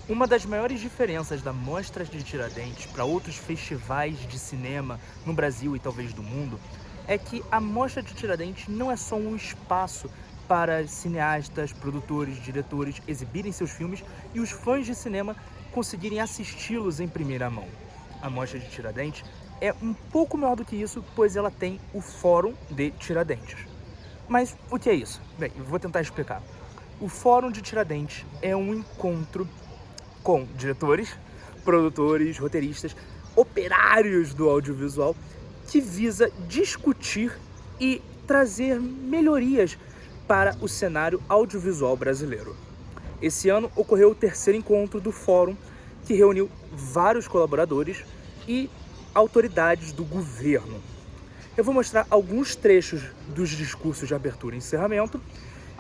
Uma das maiores diferenças da Mostra de Tiradentes para outros festivais de cinema no Brasil e talvez do mundo é que a Mostra de Tiradentes não é só um espaço para cineastas, produtores, diretores exibirem seus filmes e os fãs de cinema conseguirem assisti-los em primeira mão. A Mostra de Tiradentes é um pouco maior do que isso, pois ela tem o Fórum de Tiradentes. Mas o que é isso? Bem, eu vou tentar explicar. O Fórum de Tiradentes é um encontro com diretores, produtores, roteiristas, operários do audiovisual, que visa discutir e trazer melhorias para o cenário audiovisual brasileiro. Esse ano ocorreu o terceiro encontro do Fórum, que reuniu vários colaboradores e autoridades do governo. Eu vou mostrar alguns trechos dos discursos de abertura e encerramento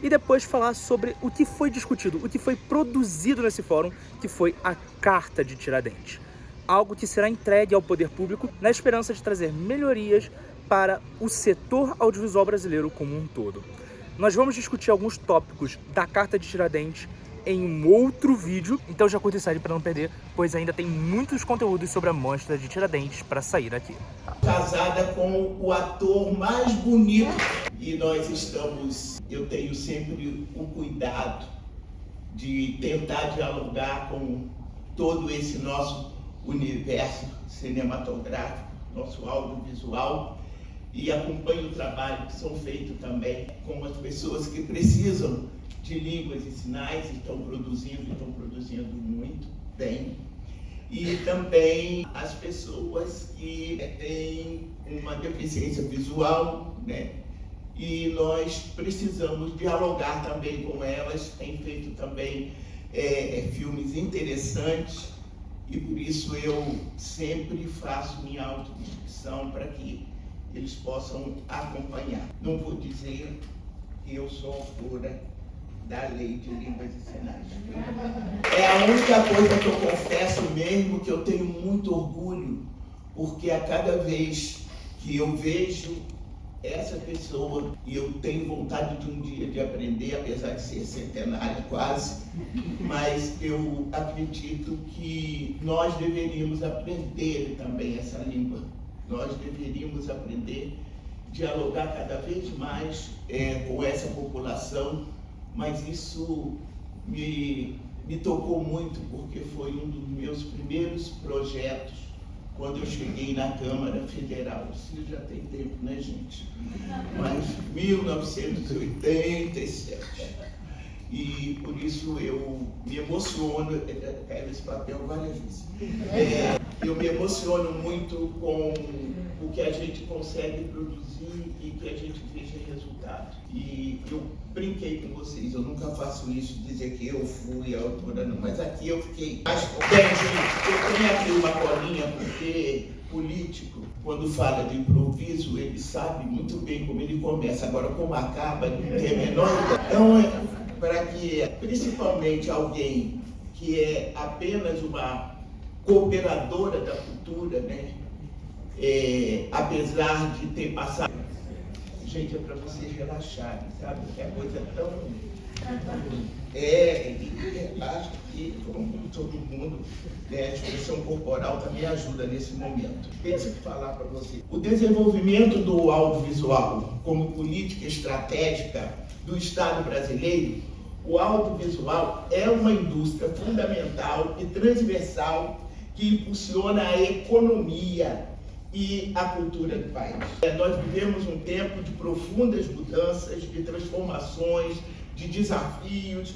e depois falar sobre o que foi discutido, o que foi produzido nesse fórum, que foi a Carta de Tiradentes. Algo que será entregue ao poder público na esperança de trazer melhorias para o setor audiovisual brasileiro como um todo. Nós vamos discutir alguns tópicos da Carta de Tiradentes em um outro vídeo, então já curta e segue para não perder, pois ainda tem muitos conteúdos sobre a Mostra de Tiradentes para sair aqui. Casada com o ator mais bonito e nós estamos, eu tenho sempre o cuidado de tentar dialogar com todo esse nosso universo cinematográfico, nosso audiovisual, e acompanho o trabalho que são feitos também com as pessoas que precisam de línguas e sinais e estão produzindo muito bem. E também as pessoas que têm uma deficiência visual, né? E nós precisamos dialogar também com elas, tem feito também filmes interessantes e por isso eu sempre faço minha autodescrição para que eles possam acompanhar. Não vou dizer que eu sou autora da Lei de Línguas e Sinais. É a única coisa que eu confesso mesmo que eu tenho muito orgulho, porque a cada vez que eu vejo essa pessoa, e eu tenho vontade de um dia de aprender, apesar de ser centenário quase, mas eu acredito que nós deveríamos aprender também essa língua. Nós deveríamos aprender a dialogar cada vez mais com essa população, mas isso me tocou muito, porque foi um dos meus primeiros projetos quando eu cheguei na Câmara Federal. Isso já tem tempo, né, gente? Mas 1987. E por isso eu me emociono, eu quero esse papel várias vezes. Eu me emociono muito com o que a gente consegue produzir e que a gente veja resultado. E eu brinquei com vocês, eu nunca faço isso, dizer que eu fui a autora, não, mas aqui eu fiquei. Mas, bem, gente, eu tenho aqui uma colinha, porque político, quando fala de improviso, ele sabe muito bem como ele começa. Agora, como acaba, não tem a menor ideia. Então, para que, principalmente, alguém que é apenas uma cooperadora da cultura, né? Apesar de ter passado... Gente, é para vocês relaxarem, sabe? É coisa tão... acho que, como todo mundo, né, a expressão corporal também ajuda nesse momento. Deixa eu falar para você. O desenvolvimento do audiovisual como política estratégica do Estado brasileiro, o audiovisual é uma indústria fundamental e transversal que impulsiona a economia e a cultura do país. Nós vivemos um tempo de profundas mudanças, de transformações, de desafios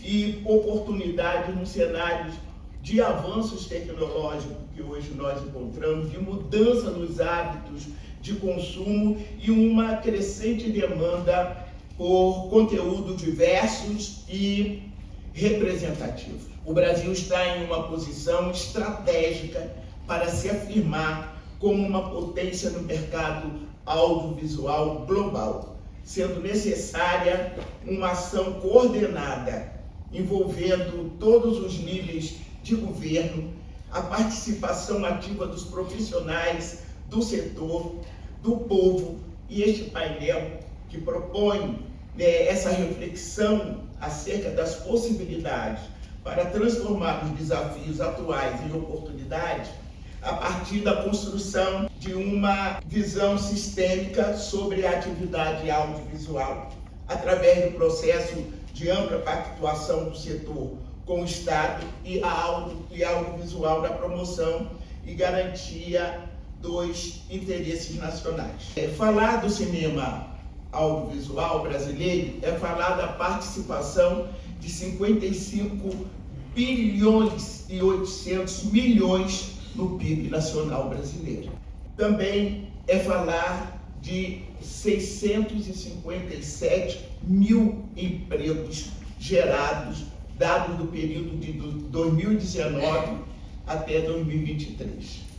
e oportunidades nos cenários de avanços tecnológicos que hoje nós encontramos, de mudança nos hábitos de consumo e uma crescente demanda por conteúdos diversos e representativos. O Brasil está em uma posição estratégica para se afirmar como uma potência no mercado audiovisual global, sendo necessária uma ação coordenada, envolvendo todos os níveis de governo, a participação ativa dos profissionais do setor, do povo, e este painel que propõe essa reflexão acerca das possibilidades para transformar os desafios atuais em oportunidades a partir da construção de uma visão sistêmica sobre a atividade audiovisual, através do processo de ampla pactuação do setor com o Estado e audiovisual na promoção e garantia dos interesses nacionais. Falar do cinema audiovisual brasileiro é falar da participação de 55 bilhões e 800 milhões no PIB nacional brasileiro. Também é falar de 657 mil empregos gerados, dados do período de 2019 até 2023.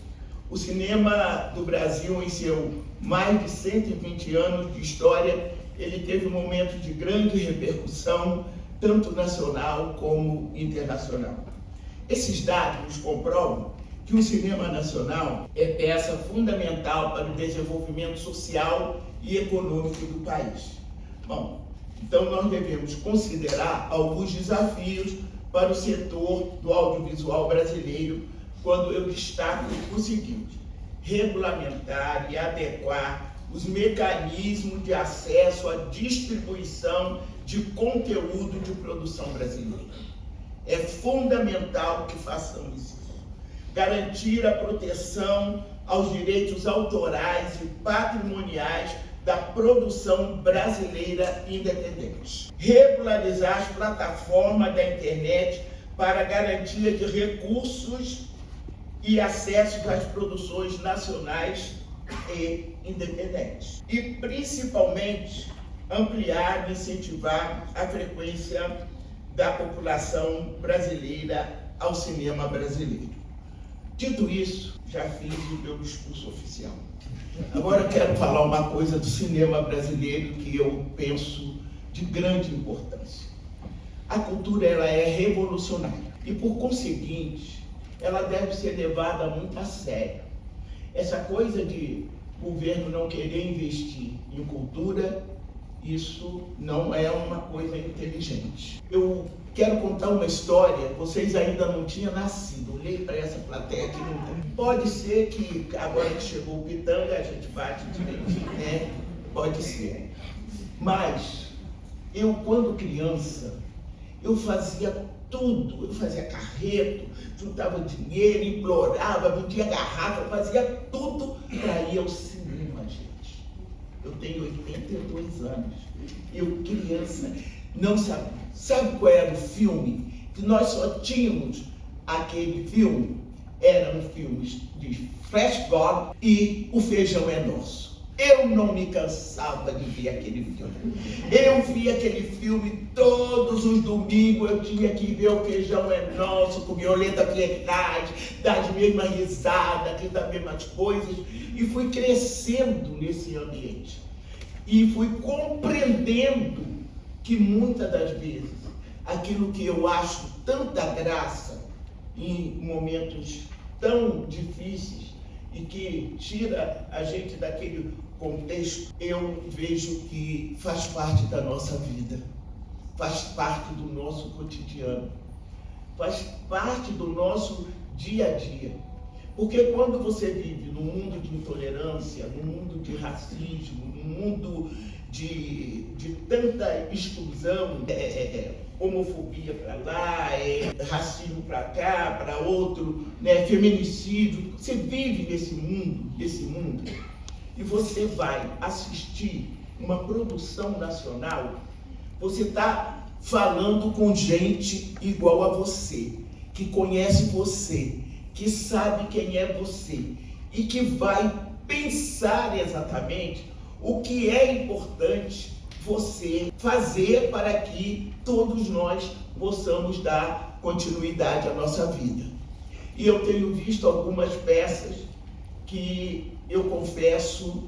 O cinema do Brasil, em seu mais de 120 anos de história, ele teve momentos de grande repercussão, tanto nacional como internacional. Esses dados nos comprovam que o cinema nacional é peça fundamental para o desenvolvimento social e econômico do país. Bom, então nós devemos considerar alguns desafios para o setor do audiovisual brasileiro, quando eu destaco o seguinte: regulamentar e adequar os mecanismos de acesso à distribuição de conteúdo de produção brasileira. É fundamental que façamos isso. Garantir a proteção aos direitos autorais e patrimoniais da produção brasileira independente. Regularizar as plataformas da internet para garantia de recursos e acesso às produções nacionais e independentes. E, principalmente, ampliar e incentivar a frequência da população brasileira ao cinema brasileiro. Dito isso, já fiz o meu discurso oficial. Agora eu quero falar uma coisa do cinema brasileiro que eu penso de grande importância. A cultura, ela é revolucionária e, por conseguinte, ela deve ser levada muito a sério. Essa coisa de governo não querer investir em cultura, isso não é uma coisa inteligente. Eu quero contar uma história, vocês ainda não tinham nascido, olhei para essa plateia aqui, pode ser que agora que chegou o Pitanga a gente bate direitinho, né? Pode ser. Mas eu, quando criança, eu fazia tudo, eu fazia carreto, juntava dinheiro, implorava, vendia garrafa, fazia tudo para ir ao cinema, gente. Eu tenho 82 anos, eu criança, não sabia. Sabe qual era o filme? Que nós só tínhamos aquele filme, eram filmes de Flash God e O Feijão é Nosso. Eu não me cansava de ver aquele filme. Eu via aquele filme todos os domingos, eu tinha que ver O Feijão é Nosso, com Violeta Piedade, das mesmas risadas, das mesmas coisas, e fui crescendo nesse ambiente. E fui compreendendo que muitas das vezes aquilo que eu acho tanta graça em momentos tão difíceis e que tira a gente daquele contexto, eu vejo que faz parte da nossa vida, faz parte do nosso cotidiano, faz parte do nosso dia a dia. Porque quando você vive num mundo de intolerância, num mundo de racismo, num mundo de tanta exclusão, homofobia para lá, racismo para cá, para outro, né, feminicídio, você vive nesse mundo, e você vai assistir uma produção nacional, você está falando com gente igual a você, que conhece você, que sabe quem é você e que vai pensar exatamente o que é importante você fazer para que todos nós possamos dar continuidade à nossa vida. E eu tenho visto algumas peças que, eu confesso,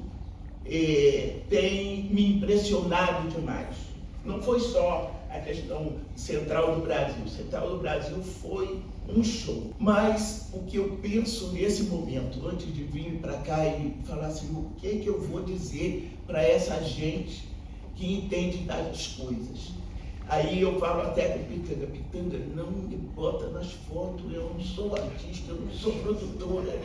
têm me impressionado demais. Não foi só a questão Central do Brasil. Central do Brasil foi um show. Mas o que eu penso nesse momento, antes de vir para cá e falar assim, o que eu vou dizer para essa gente que entende das coisas? Aí eu falo até com Pitanga, não me bota nas fotos, eu não sou artista, eu não sou produtora,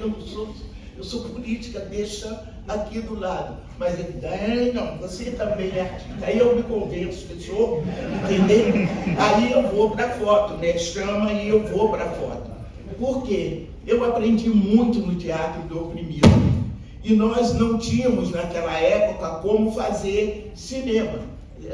eu sou política, deixa aqui do lado. Mas ele, não, você também é artista. Aí eu me convenço que sou, entendeu? Aí eu vou para a foto, né? Chama e eu vou para a foto. Por quê? Eu aprendi muito no teatro do oprimido. E nós não tínhamos naquela época como fazer cinema.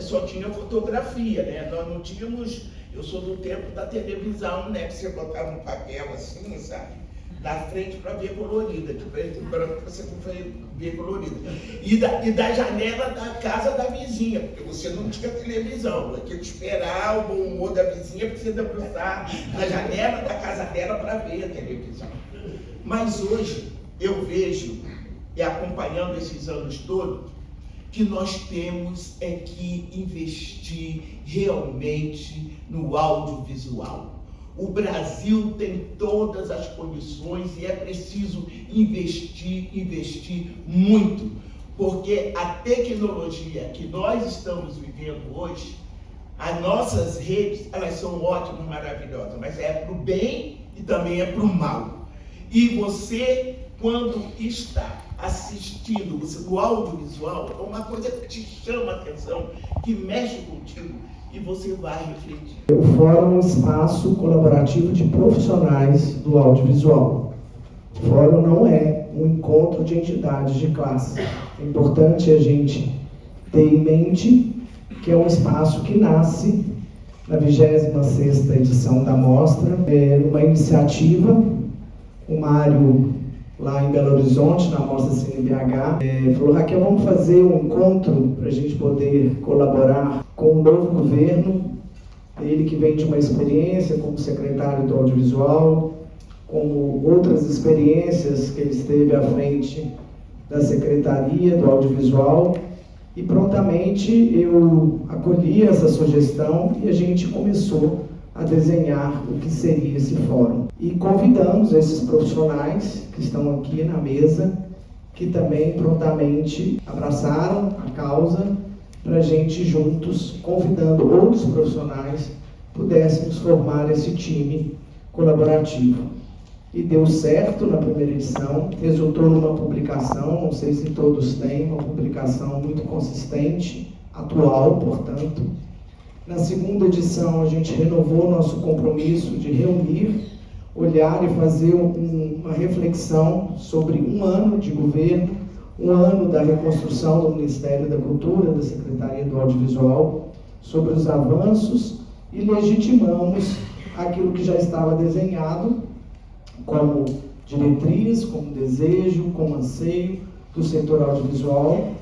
Só tinha fotografia, né? Nós não tínhamos, eu sou do tempo da televisão, né? Que você botava um papel assim, sabe? Na frente para ver colorida, de preto e branco para você ver colorida. E da janela da casa da vizinha, porque você não tinha televisão, tinha que esperar o bom humor da vizinha para você debruçar na janela da casa dela para ver a televisão. Mas hoje eu vejo, e acompanhando esses anos todos, que nós temos é que investir realmente no audiovisual. O Brasil tem todas as condições e é preciso investir muito, porque a tecnologia que nós estamos vivendo hoje, as nossas redes, elas são ótimas, maravilhosas, mas é para o bem e também é para o mal. E você, quando está assistindo o audiovisual, é uma coisa que te chama a atenção, que mexe contigo e você vai refletir. O Fórum é um espaço colaborativo de profissionais do audiovisual. O Fórum não é um encontro de entidades de classe. É importante a gente ter em mente que é um espaço que nasce na 26ª edição da Mostra, uma iniciativa, o Mário, lá em Belo Horizonte, na Mostra CNBH, falou: Raquel, vamos fazer um encontro para a gente poder colaborar com o novo governo, ele que vem de uma experiência como secretário do audiovisual, como outras experiências que ele esteve à frente da Secretaria do Audiovisual, e prontamente eu acolhi essa sugestão e a gente começou a desenhar o que seria esse fórum. E convidamos esses profissionais que estão aqui na mesa, que também prontamente abraçaram a causa, para a gente juntos, convidando outros profissionais, pudéssemos formar esse time colaborativo. E deu certo na primeira edição, resultou numa publicação, não sei se todos têm, uma publicação muito consistente, atual, portanto. Na segunda edição, a gente renovou nosso compromisso de reunir, olhar e fazer uma reflexão sobre um ano de governo, um ano da reconstrução do Ministério da Cultura, da Secretaria do Audiovisual, sobre os avanços, e legitimamos aquilo que já estava desenhado como diretriz, como desejo, como anseio do setor audiovisual,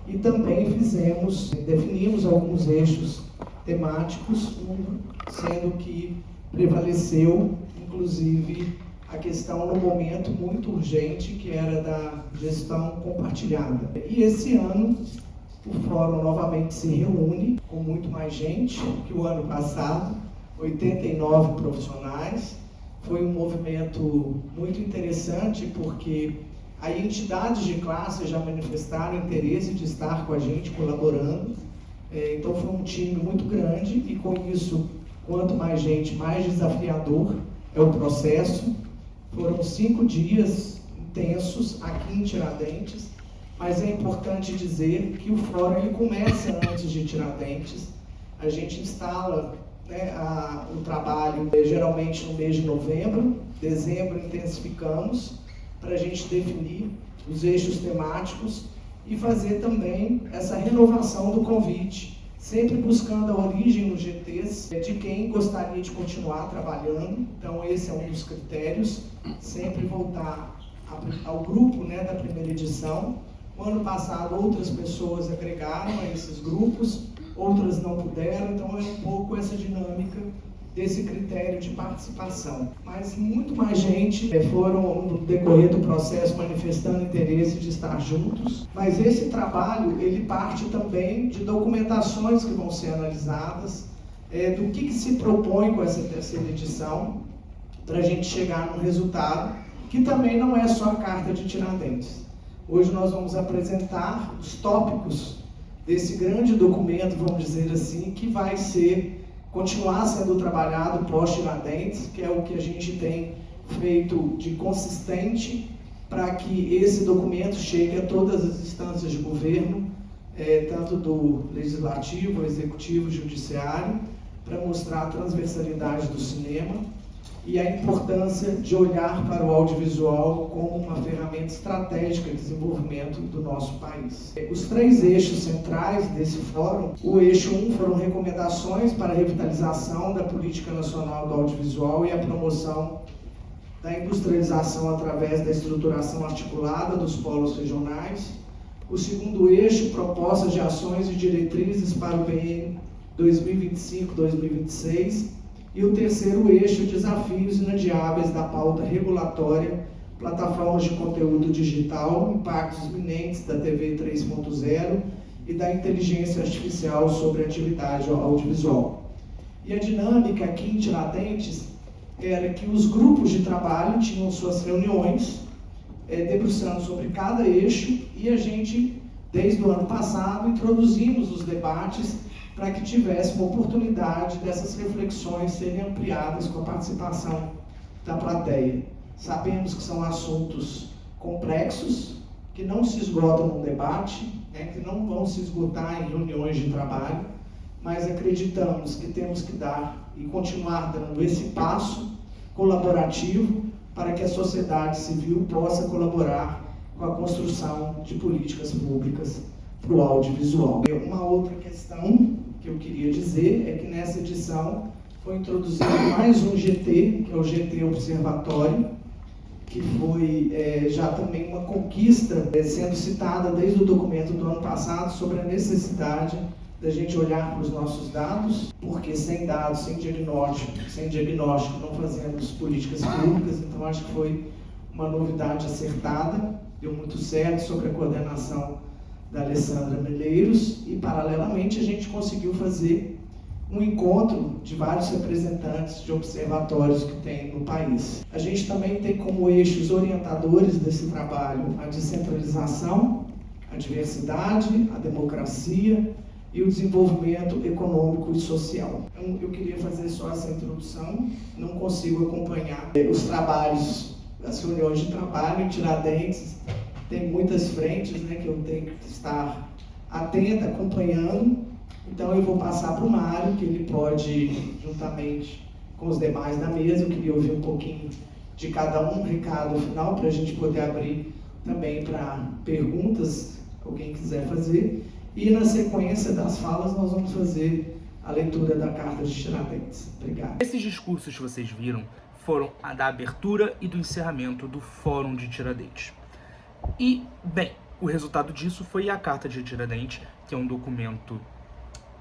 e também definimos alguns eixos temáticos, sendo que prevaleceu, inclusive, a questão no momento muito urgente, que era da gestão compartilhada. E esse ano, o Fórum novamente se reúne com muito mais gente que o ano passado, 89 profissionais. Foi um movimento muito interessante, porque aí entidades de classe já manifestaram interesse de estar com a gente, colaborando. Então foi um time muito grande, e com isso, quanto mais gente, mais desafiador é o processo. Foram 5 dias intensos aqui em Tiradentes, mas é importante dizer que o fórum ele começa antes de Tiradentes. A gente instala, né, o trabalho geralmente no mês de novembro, dezembro intensificamos para a gente definir os eixos temáticos e fazer também essa renovação do convite, sempre buscando a origem nos GTs de quem gostaria de continuar trabalhando. Então esse é um dos critérios, sempre voltar ao grupo, né, da primeira edição. O ano passado outras pessoas agregaram a esses grupos, outras não puderam, então é um pouco essa dinâmica desse critério de participação. Mas muito mais gente foram, no decorrer do processo, manifestando interesse de estar juntos. Mas esse trabalho, ele parte também de documentações que vão ser analisadas, do que se propõe com essa terceira edição, para a gente chegar num resultado que também não é só a Carta de Tiradentes. Hoje nós vamos apresentar os tópicos desse grande documento, vamos dizer assim, que vai ser continuar sendo trabalhado pós-Tiradentes, que é o que a gente tem feito de consistente para que esse documento chegue a todas as instâncias de governo, tanto do Legislativo, Executivo, Judiciário, para mostrar a transversalidade do cinema e a importância de olhar para o audiovisual como uma ferramenta estratégica de desenvolvimento do nosso país. Os 3 eixos centrais desse fórum, o eixo 1 foram recomendações para a revitalização da política nacional do audiovisual e a promoção da industrialização através da estruturação articulada dos polos regionais. O segundo eixo, propostas de ações e diretrizes para o biênio 2025-2026. E o terceiro eixo, desafios inadiáveis da pauta regulatória, plataformas de conteúdo digital, impactos iminentes da TV 3.0 e da inteligência artificial sobre a atividade audiovisual. E a dinâmica aqui em Tiradentes era que os grupos de trabalho tinham suas reuniões, debruçando sobre cada eixo, e a gente, desde o ano passado, introduzimos os debates para que tivesse uma oportunidade dessas reflexões serem ampliadas com a participação da plateia. Sabemos que são assuntos complexos, que não se esgotam num debate, que não vão se esgotar em reuniões de trabalho, mas acreditamos que temos que dar e continuar dando esse passo colaborativo para que a sociedade civil possa colaborar com a construção de políticas públicas para o audiovisual. Uma outra questão que eu queria dizer é que nessa edição foi introduzido mais um GT, que é o GT Observatório, que foi já também uma conquista, sendo citada desde o documento do ano passado sobre a necessidade da gente olhar para os nossos dados, porque sem dados, sem diagnóstico não fazemos políticas públicas. Então acho que foi uma novidade acertada, deu muito certo, sobre a coordenação da Alessandra Meleiros, e paralelamente a gente conseguiu fazer um encontro de vários representantes de observatórios que tem no país. A gente também tem como eixos orientadores desse trabalho a descentralização, a diversidade, a democracia e o desenvolvimento econômico e social. Eu queria fazer só essa introdução, não consigo acompanhar os trabalhos, as reuniões de trabalho em Tiradentes. Tem muitas frentes, que eu tenho que estar atenta, acompanhando. Então eu vou passar para o Mário, que ele pode, juntamente com os demais da mesa, eu queria ouvir um pouquinho de cada um recado final, para a gente poder abrir também para perguntas, alguém quiser fazer. E na sequência das falas nós vamos fazer a leitura da Carta de Tiradentes. Obrigado. Esses discursos que vocês viram foram a da abertura e do encerramento do Fórum de Tiradentes. E, bem, o resultado disso foi a Carta de Tiradentes, que é um documento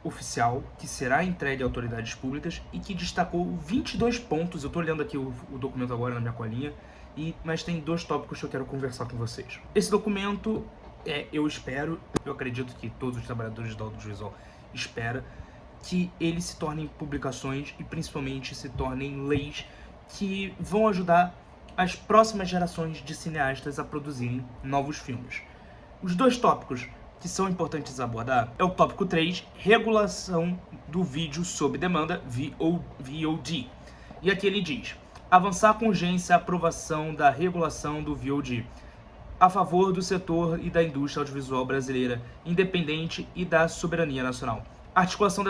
oficial que será entregue a autoridades públicas e que destacou 22 pontos. Eu estou olhando aqui o documento agora na minha colinha, mas tem 2 tópicos que eu quero conversar com vocês. Esse documento, eu acredito que todos os trabalhadores do audiovisual esperam que ele se tornem publicações e principalmente se tornem leis que vão ajudar as próximas gerações de cineastas a produzirem novos filmes. Os 2 tópicos que são importantes abordar é o tópico 3, regulação do vídeo sob demanda, VOD. E aqui ele diz: avançar com urgência a aprovação da regulação do VOD, a favor do setor e da indústria audiovisual brasileira independente e da soberania nacional. A articulação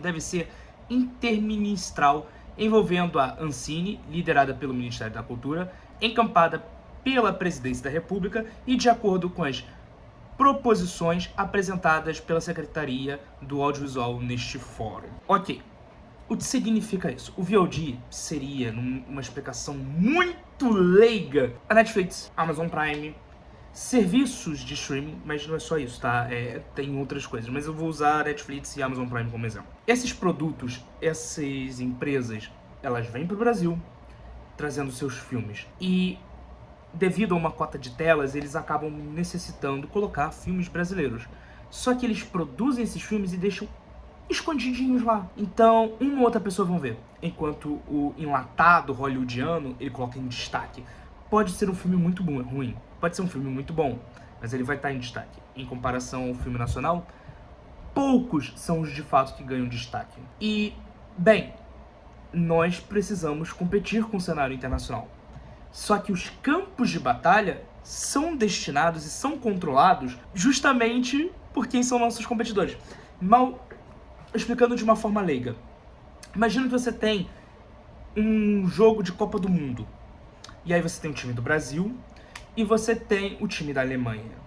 deve ser interministral, envolvendo a Ancine, liderada pelo Ministério da Cultura, encampada pela Presidência da República e de acordo com as proposições apresentadas pela Secretaria do Audiovisual neste fórum. Ok, o que significa isso? O VOD seria, numa explicação muito leiga, a Netflix, Amazon Prime, serviços de streaming, mas não é só isso, tá? Tem outras coisas, mas eu vou usar a Netflix e a Amazon Prime como exemplo. Esses produtos, essas empresas, elas vêm para o Brasil trazendo seus filmes e, devido a uma cota de telas, eles acabam necessitando colocar filmes brasileiros. Só que eles produzem esses filmes e deixam escondidinhos lá. Então, uma ou outra pessoa vão ver. Enquanto o enlatado hollywoodiano, ele coloca em destaque. Pode ser um filme muito bom, ruim. Pode ser um filme muito bom, mas ele vai estar em destaque. Em comparação ao filme nacional, poucos são os de fato que ganham destaque. E Bem, nós precisamos competir com o cenário internacional. Só que os campos de batalha são destinados e são controlados justamente por quem são nossos competidores. Mal explicando de uma forma leiga. Imagina que você tem um jogo de Copa do Mundo. E aí você tem o time do Brasil e você tem o time da Alemanha.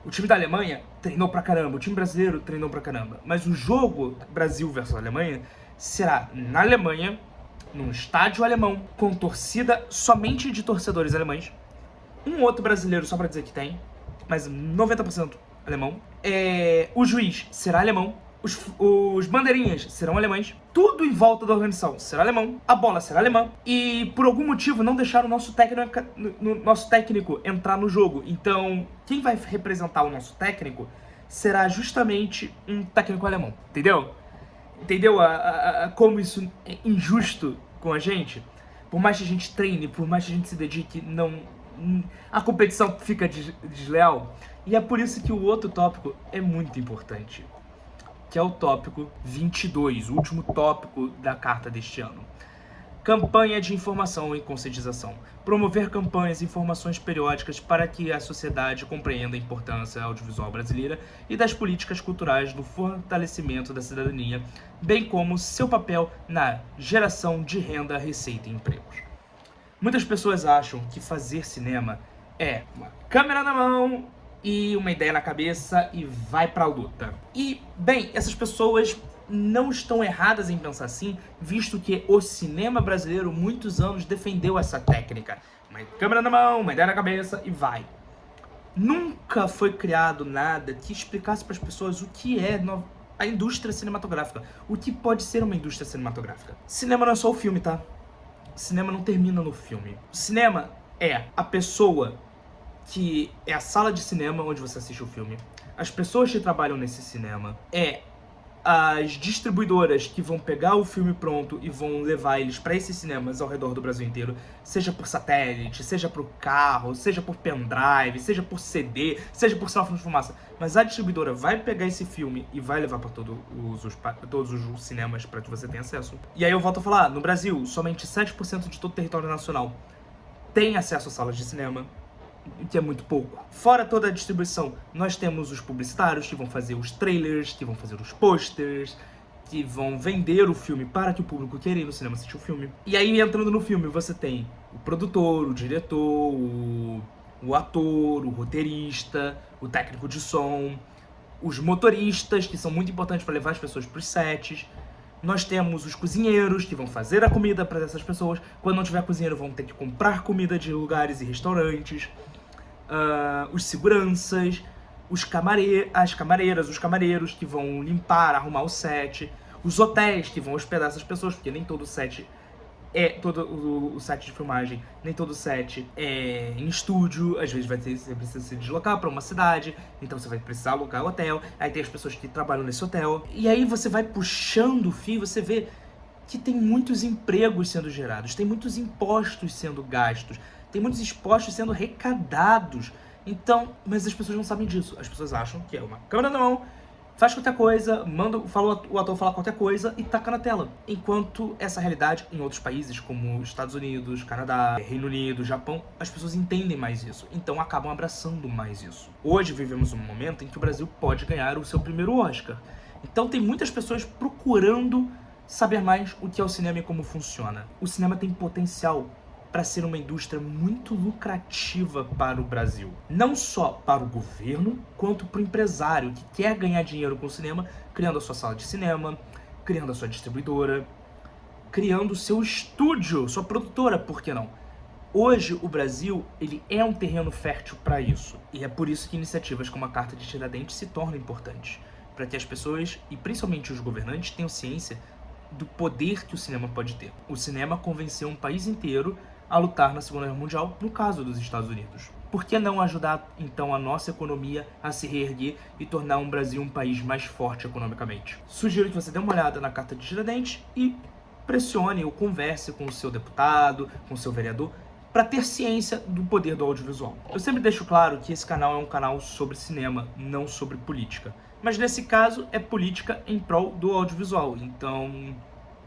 O time da Alemanha treinou pra caramba, o time brasileiro treinou pra caramba. Mas o jogo Brasil versus Alemanha será na Alemanha, num estádio alemão, com torcida somente de torcedores alemães. Um outro brasileiro, só pra dizer que tem, mas 90% alemão. O juiz será alemão. Os bandeirinhas serão alemães. Tudo em volta da organização será alemão. A bola será alemã. E por algum motivo não deixaram o nosso técnico entrar no jogo. Então, quem vai representar o nosso técnico será justamente um técnico alemão. Entendeu? Entendeu como isso é injusto com a gente? Por mais que a gente treine, por mais que a gente se dedique, a competição fica desleal. E é por isso que o outro tópico é muito importante, que é o tópico 22, o último tópico da carta deste ano. Campanha de informação e conscientização. Promover campanhas e informações periódicas para que a sociedade compreenda a importância audiovisual brasileira e das políticas culturais no fortalecimento da cidadania, bem como seu papel na geração de renda, receita e empregos. Muitas pessoas acham que fazer cinema é uma câmera na mão e uma ideia na cabeça e vai pra luta. E, bem, essas pessoas não estão erradas em pensar assim, visto que o cinema brasileiro, muitos anos, defendeu essa técnica. Uma câmera na mão, uma ideia na cabeça e vai. Nunca foi criado nada que explicasse para as pessoas o que é a indústria cinematográfica, o que pode ser uma indústria cinematográfica. Cinema não é só o filme, tá? Cinema não termina no filme. O cinema é a pessoa que é a sala de cinema onde você assiste o filme. As pessoas que trabalham nesse cinema as distribuidoras que vão pegar o filme pronto e vão levar eles para esses cinemas ao redor do Brasil inteiro, seja por satélite, seja por carro, seja por pendrive, seja por CD, seja por sinal de fumaça. Mas a distribuidora vai pegar esse filme e vai levar para todos os cinemas para que você tenha acesso. E aí eu volto a falar, no Brasil, somente 7% de todo o território nacional tem acesso a salas de cinema, que é muito pouco. Fora toda a distribuição, nós temos os publicitários que vão fazer os trailers, que vão fazer os posters, que vão vender o filme para que o público queira ir no cinema assistir o filme. E aí, entrando no filme, você tem o produtor, o diretor, o ator, o roteirista, o técnico de som, os motoristas, que são muito importantes para levar as pessoas para os sets. Nós temos os cozinheiros, que vão fazer a comida para essas pessoas. Quando não tiver cozinheiro, vão ter que comprar comida de lugares e restaurantes. Os seguranças, as camareiras, os camareiros que vão limpar, arrumar o set. Os hotéis que vão hospedar essas pessoas, porque nem todo set todo o set de filmagem, nem todo set é em estúdio. Às vezes você precisa se deslocar para uma cidade, então você vai precisar alugar hotel. Aí tem as pessoas que trabalham nesse hotel. E aí você vai puxando o fio, você vê que tem muitos empregos sendo gerados, tem muitos impostos sendo gastos, tem muitos impostos sendo arrecadados. Então, mas as pessoas não sabem disso. As pessoas acham que é uma câmera na mão, faz qualquer coisa, o ator falar qualquer coisa e taca na tela. Enquanto essa realidade em outros países, como Estados Unidos, Canadá, Reino Unido, Japão, as pessoas entendem mais isso. Então acabam abraçando mais isso. Hoje vivemos um momento em que o Brasil pode ganhar o seu primeiro Oscar. Então tem muitas pessoas procurando saber mais o que é o cinema e como funciona. O cinema tem potencial para ser uma indústria muito lucrativa para o Brasil. Não só para o governo, quanto para o empresário que quer ganhar dinheiro com o cinema, criando a sua sala de cinema, criando a sua distribuidora, criando o seu estúdio, sua produtora, por que não? Hoje, o Brasil, ele é um terreno fértil para isso. E é por isso que iniciativas como a Carta de Tiradentes se tornam importantes, para que as pessoas, e principalmente os governantes, tenham ciência do poder que o cinema pode ter. O cinema convenceu um país inteiro a lutar na Segunda Guerra Mundial, no caso dos Estados Unidos. Por que não ajudar, então, a nossa economia a se reerguer e tornar o Brasil um país mais forte economicamente? Sugiro que você dê uma olhada na Carta de Tiradentes e pressione ou converse com o seu deputado, com o seu vereador, para ter ciência do poder do audiovisual. Eu sempre deixo claro que esse canal é um canal sobre cinema, não sobre política. Mas nesse caso é política em prol do audiovisual, então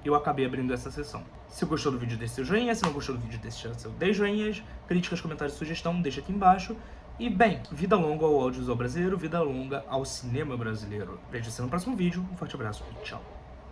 eu acabei abrindo essa sessão. Se gostou do vídeo, deixe seu joinha. Se não gostou do vídeo, deixe seu 10 joinhas. Críticas, comentários, sugestão, deixa aqui embaixo. E bem, vida longa ao audiovisual brasileiro, vida longa ao cinema brasileiro. Vejo você no próximo vídeo. Um forte abraço e tchau.